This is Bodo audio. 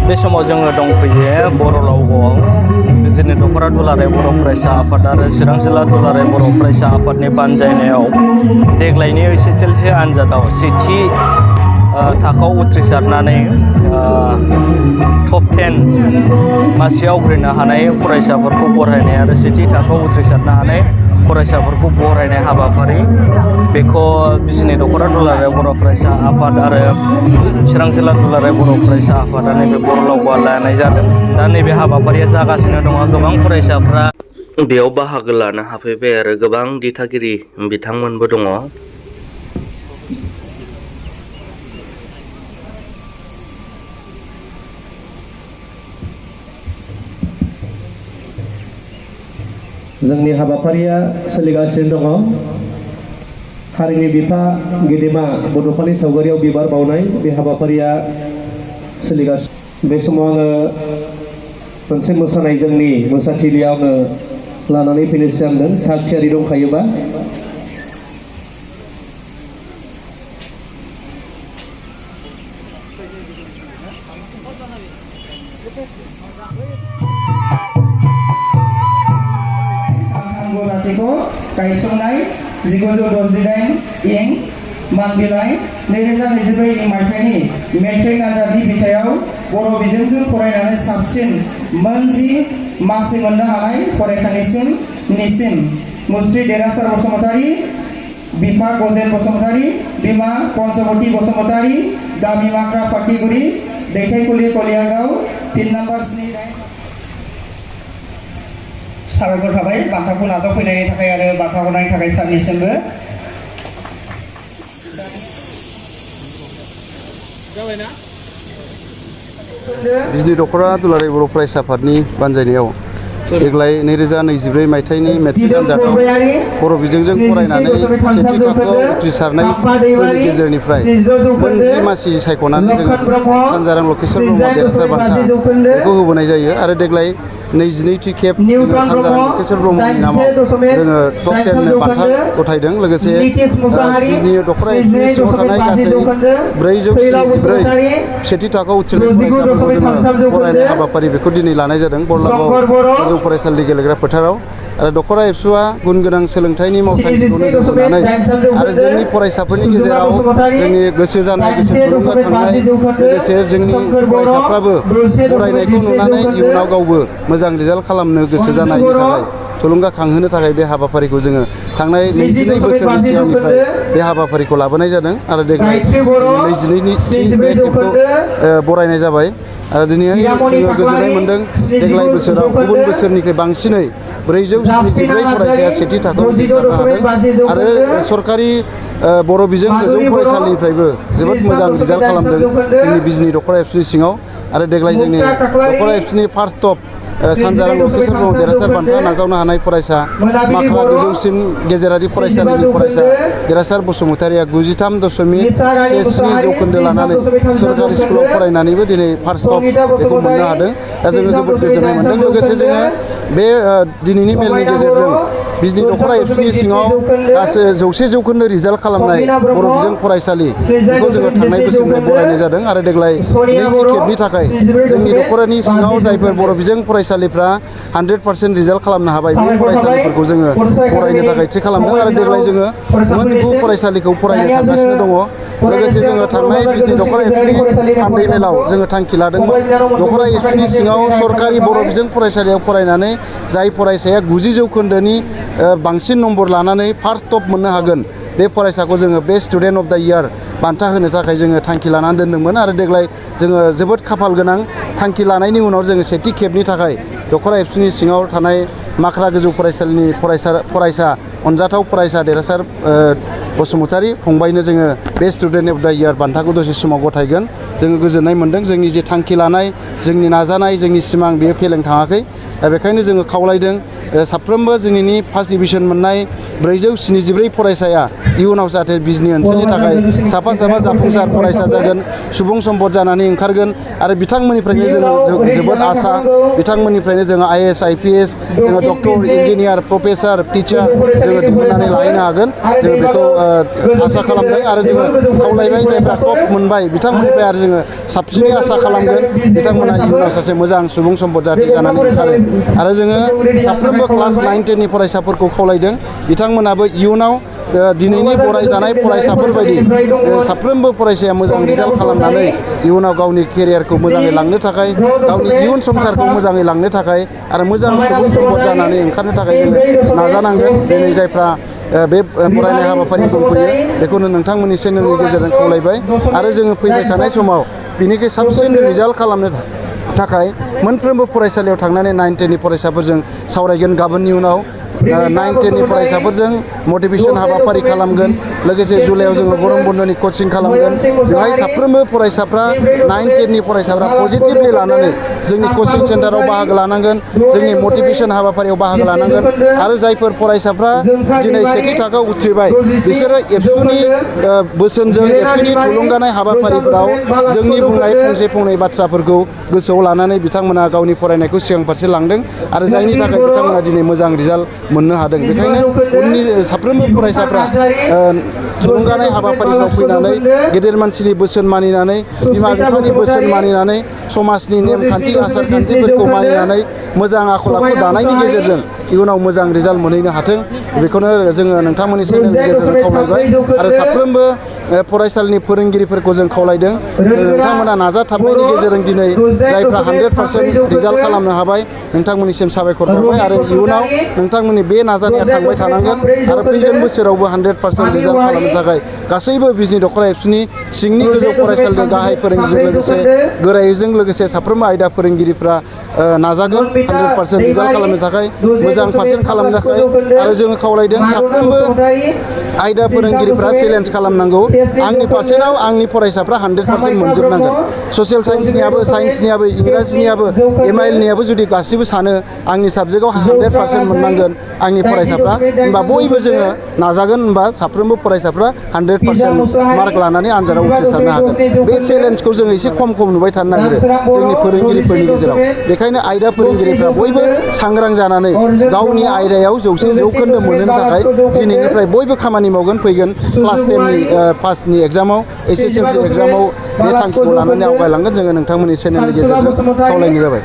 बे समाव जोङो दंफैयो बर' लावग'आव बिजिरनि दख'रा दुलाराय बर' फरायसा आफाद आरो चिरां जिल्ला दुलाराय बर' फरायसा आफादनि बानजायनायाव देग्लायनि एसएसएलसि आनजादाव सेथि थाखोआव उथ्रिसारनानै टप 10 मासियाव आवग्रिनो हानाय फरायसाफोरखौ बरायनाय आरो सेथि थाखोआव उथ्रिसारनो हानाय फरायसाफोरखौ बरायनाय हाबाफारि बेखौ बिजिरनि दख'रा दुलाराय बर' फरायसा आफाद आरो चिरां जिल्ला दुलाराय बर' फरायसा आफादा नैबे बर' लावग'आव लानाय जादों। दा नैबे हाबाफारिया जागासिनो दङ। गोबां फरायसाफ्रा बेयाव बाहागो लानो हाफैबाय आरो गोबां दिथागिरि बिथांमोनबो दङ। जोंनि हाबाफारिया सोलिगासिनो दङ। हारिनि बिफा गेदेमा बड'फानि सावगारियाव बिबार बावनाय बे हाबाफारिया सोलिगासिनो। बे समाव आङो मोनसे मोसानाय जोंनि मोसाथिलियाव आङो लानानै फैनो सानदों। थाग थियारि दंखायोबा गायसंनाय 1968 इं मानबिलाइ 2022 मायथाइनि मेट्रिक आनजादनि बिथायाव बर' बिजोंजों फरायनानै साबसिन मोनजि मासि मोननो हानाय फरायसानिसिम मुस्रि देरहासार बसुमतारी, बिफा गजेन बसुमतारी, बिमा पन्चवती बसुमतारी, गामि माख्रा फाटिगुरि, दैथायकुलि कलियागाव, पिन नाम्बार 7। साबायखर थाबाय बान्थाखौ नाजावफैनायनि थाखाय आरो बान्था हरनायनि थाखाय सारनिसिमबो। बिजिरनि दख'रा दुलाराय बर' फरायसा आफादनि बानजायनायाव देग्लाय 2024 मायथाइनि मेट्रिक आनजादाव बर' बिजोंजों फरायनानै सेथि थाखोआव उथ्रिसारनायफोरनि गेजेरनिफ्राय मोनजि मासि सायख'नानै जोङो सानजारां लकेश्वर ब्रह्म देरहासार बान्था बेखौ होबोनाय जायो आरो देग्लाय 22थि खेब सानजारां लकेश्वर ब्रह्मनि नामाव जोङो टप 10 बान्था गथायदों। लोगोसे बिजिरनि दख'रा एपनि सिङाव थानाय गासै 474 सेथि थाखोआव उथ्रिनाय फरायसाफोरखौ जोङो फरायनाय हाबाफारि बेखौ दिनै लानाय जादों बरलागाव गोजौ फरायसालि गेलेग्रा फोथाराव। आरो दख'रा एबसुआ गुन गोनां सोलोंथाइनि मावथांखिखौ नोजोर होनानै आरो जोंनि फरायसाफोरनि गेजेराव जोंनि गोसो जानाय गोसो थुलुंगाखांनाय लोगोसे जोंनि फरायसाफ्राबो फरायनायखौ नुनानै इयुनाव गावबो मोजां रिजाल्ट खालामनो गोसो जानायनि थाखाय थुलुंगाखांहोनो थाखाय बे हाबाफारिखौ जोङो थांनाय 22 बोसोरनि सिगांनिफ्राय बे हाबाफारिखौ लाबोनाय जादों आरो देग्लाय 22 बे खेबखौ बरायनाय जाबाय। आरो दिनैहाय जोङो गोजोननाय मोन्दों देग्लाय बोसोराव गुबुन बोसोरनिख्रुइ बांसिनै 474 फरायसाया सेथि थाखोआव उथ्रिसारनो हादों आरो सरकारि बर' बिजों गोजौ फरायसालिनिफ्रायबो जोबोद मोजां रिजाल्ट खालामदों जोंनि बिजिरनि दख'रा एबसुनि सिङाव। आरो देग्लाय जोंनि दख'रा एबसुनि फार्स्ट टप सानजारां लकेश्वर ब्रह्म देरहासार बान्था नाजावनो हानाय फरायसा माख्रा गोजौसिन गेजेरारि फरायसालिनि फरायसा देरहासार बसुमतारीया 93.17 जौखोन्दो लानानै सरकारि स्कुलाव फरायनानैबो दिनै फार्स्ट टप बेखौ मोननो हादों। दा जोङो जोबोद गोजोननाय मोन्दों। लोगोसे जोङो बे दिनैनि मेलनि गेजेरजों बिजिरनि दख'रा एबसुनि सिङाव गासै 100 जौखोन्दो रिजाल्ट खालामनाय बर' बिजों फरायसालि बेखौ जोङो थांनाय बोसोरनिफ्राय बरायनाय जादों आरो देग्लाय नैथि खेबनि थाखाय जोंनि दख'रानि सिङाव जायफोर बर' बिजों फरायसालिफ्रा 100% रिजाल्ट खालामनो हाबाय बे फरायसालिफोरखौ जोङो फरायनो थाखाय थि खालामदों आरो देग्लाय जोङो 9 फरायसालिखौ फरायनो थांगासिनो दङ। लोगोसे जोङो थांनाय बिजिरनि दख'रा एबसुनि थान्दै मेलाव जोङो थांखि लादोंमोन दख'रा एबसुनि सिङाव सरकारि बर' बिजों फरायसालियाव फरायनानै जाय फरायसाया 90 जौखोन्दोनि बांसिन नम्बर लानानै फार्स्ट टप मोननो हागोन बे फरायसाखौ जोङो best student of the year बान्था होनो थाखाय जोङो थांखि लानानै दोनदोंमोन आरो देग्लाय जोङो जोबोद खाफाल गोनां थांखि लानायनि उनाव जोङो सेथि खेबनि थाखाय दख'रा एबसुनि सिङाव थानाय माख्रा गोजौ फरायसालिनि फरायसा अनजाथाव फरायसा देरहासार बसुमतारी फंबायनो जोङो best student of the year बान्थाखौ दसे समाव गथायगोन। जोङो गोजोननाय मोन्दों जोंनि जे थांखि लानाय जोंनि नाजानाय जोंनि सिमां बेयो फेलें थाङाखै। दा बेखायनो जोङो खावलायदों साफ्रोमबो जोंनि फार्स्ट डिभिजन मोननाय 474 फरायसाया इयुनाव जाहाथे बिजनि ओनसोलनि थाखाय साफा साफा जाफुंसार फरायसा जागोन सुबुं सम्पद जानानै ओंखारगोन आरो बिथांमोननिफ्रायनो जोङो जोबोद आसा बिथांमोननिफ्रायनो जोङो IAS IPS जोङो डक्टर इन्जिनियार प्रफेसार टिचार जोङो दिहुननानै लाहैनो हागोन जोङो बेखौ आसा खालामदों आरो जोङो खावलायबाय जायफ्रा टप मोनबाय बिथांमोननिफ्राय आरो जोङो साबसिनै आसा खालामगोन बिथांमोना इयुनाव सासे मोजां सुबुं सम्पद जाहाथे जानानै ओंखारो आरो जोङो साफ्रोमबो क्लास 9 10 नि फरायसाफोरखौ खावलायदों बिथांमोनाबो इयुनाव दिनैनि फरायजानाय फरायसाफोर बायदि साफ्रोमबो फरायसाया मोजां रिजाल्ट खालामनानै इयुनाव गावनि केरियारखौ मोजाङै लांनो थाखाय गावनि इयुन संसारखौ मोजाङै लांनो थाखाय आरो मोजां सुबुं सम्पद जानानै ओंखारनो थाखाय जोङो नाजानांगोन दिनै जायफ्रा बे फरायनाय हाबाफारि दंफैयो बेखौनो नोंथांमोननि चेनेलनि गेजेरजों खावलायबाय आरो जोङो फैबाय थानाय समाव बिनिख्रुइ साबसिन रिजाल्ट खालामनो थाखाय मोनफ्रोमबो फरायसालियाव थांनानै 9 10 नि फरायसाफोरजों सावरायगोन गाबोननि उनाव 9 10 नि फरायसाफोरजों मटिभेसन हाबाफारि खालामगोन लोगोसे जुलाइआव जोङो गरम बन्दनि कचिं खालामगोन बेवहाय साफ्रोमबो फरायसाफ्रा 9 10 नि फरायसाफ्रा पजिटिभलि लानानै जोंनि कचिं सेन्टाराव बाहागो लानांगोन जोंनि मटिभेसन हाबाफारियाव बाहागो लानांगोन आरो जायफोर फरायसाफ्रा दिनै सेथि थाखोआव उथ्रिबाय बिसोरो एबसुनि बोसोनजों एबसुनि थुलुंगानाय हाबाफारिफोराव जोंनि बुंनाय फंसे बाथ्राफोरखौ गोसोआव लानानै बिथांमोना गावनि फरायनायखौ सिगां फारसे लांदों आरो जायनि थाखाय बिथांमोना दिनै मोजां रिजाल्ट मोननो हादों बेखायनो उननि साफ्रोमबो फरायसाफ्रा थुलुंगानाय हाबाफारिफ्राव फैनानै गेदेर मानसिनि बोसोन मानिनानै बिमा बिफानि बोसोन मानिनानै समाजनि नेमखान्थि आसार खान्थिफोरखौ मानिनानै मोजां आखल आखु दानायनि गेजेरजों इयुनाव मोजां रिजाल्ट मोनहैनो हाथों बेखौनो जोङो नोंथांमोननि चेनेलनि गेजेरजों खावलायबाय आरो साफ्रोमबो फरायसालिनि फोरोंगिरिफोरखौ जों खावलायदों नोंथांमोना नाजाथाबनायनि गेजेरजों दिनै जायफ्रा 100% रिजाल्ट खालामनो हाबाय नोंथांमोननिसिम साबायखर बावबाय आरो इयुनाव नोंथांमोननि बे नाजानाया थांबाय थानांगोन आरो फैगोन बोसोरावबो 100% रिजाल्ट खालामनो थाखाय गासैबो बिजनि दख'र एबसुनि सिंनि गोजौ फरायसालिनि गाहाय फोरोंगिरिजों लोगोसे गोरायुंजों लोगोसे साफ्रोमबो आयदा फोरोंगिरिफ्रा नाजागोन 100% रिजाल्ट खालामनो थाखाय मोजां पारसेन्ट खालामनो थाखाय आरो जोङो खावलायदों साफ्रोमबो आयदा फोरोंगिरिफ्रा चेलेन्ज खालामनांगौ आंनि पारसेन्टआव आंनि फरायसाफ्रा 100% मोनजोबनांगोन ससियेल साइन्सनियाबो इंराजिनियाबो MIL-नियाबो जुदि गासिबो सानो आंनि साबजेक्टआव 100% मोननांगोन आंनि फरायसाफ्रा होनबा बयबो जोङो नाजागोन होनबा साफ्रोमबो फरायसाफ्रा 100% मार्क लानानै आनजादाव उथ्रिसारनो हागोन बे चेलेन्जखौ जोङो एसे खम नुबाय थानो नागिरो जोंनि फोरोंगिरिफोरनि गेजेराव बेखायनो आयदा फोरोंगिरिफ्रा बयबो सांग्रां जानानै गावनि आयदायाव 100% मोननो थाखाय दिनैनिफ्राय बयबो खामानि मावगोन फैगोन क्लास 10 नि पासनि एग्जामाव SSLC एग्जामाव बे थांखिखौ लानानै आवगायलांगोन जोङो नोंथांमोननि चेनेलनि गेजेरजों खावलायनाय जाबाय।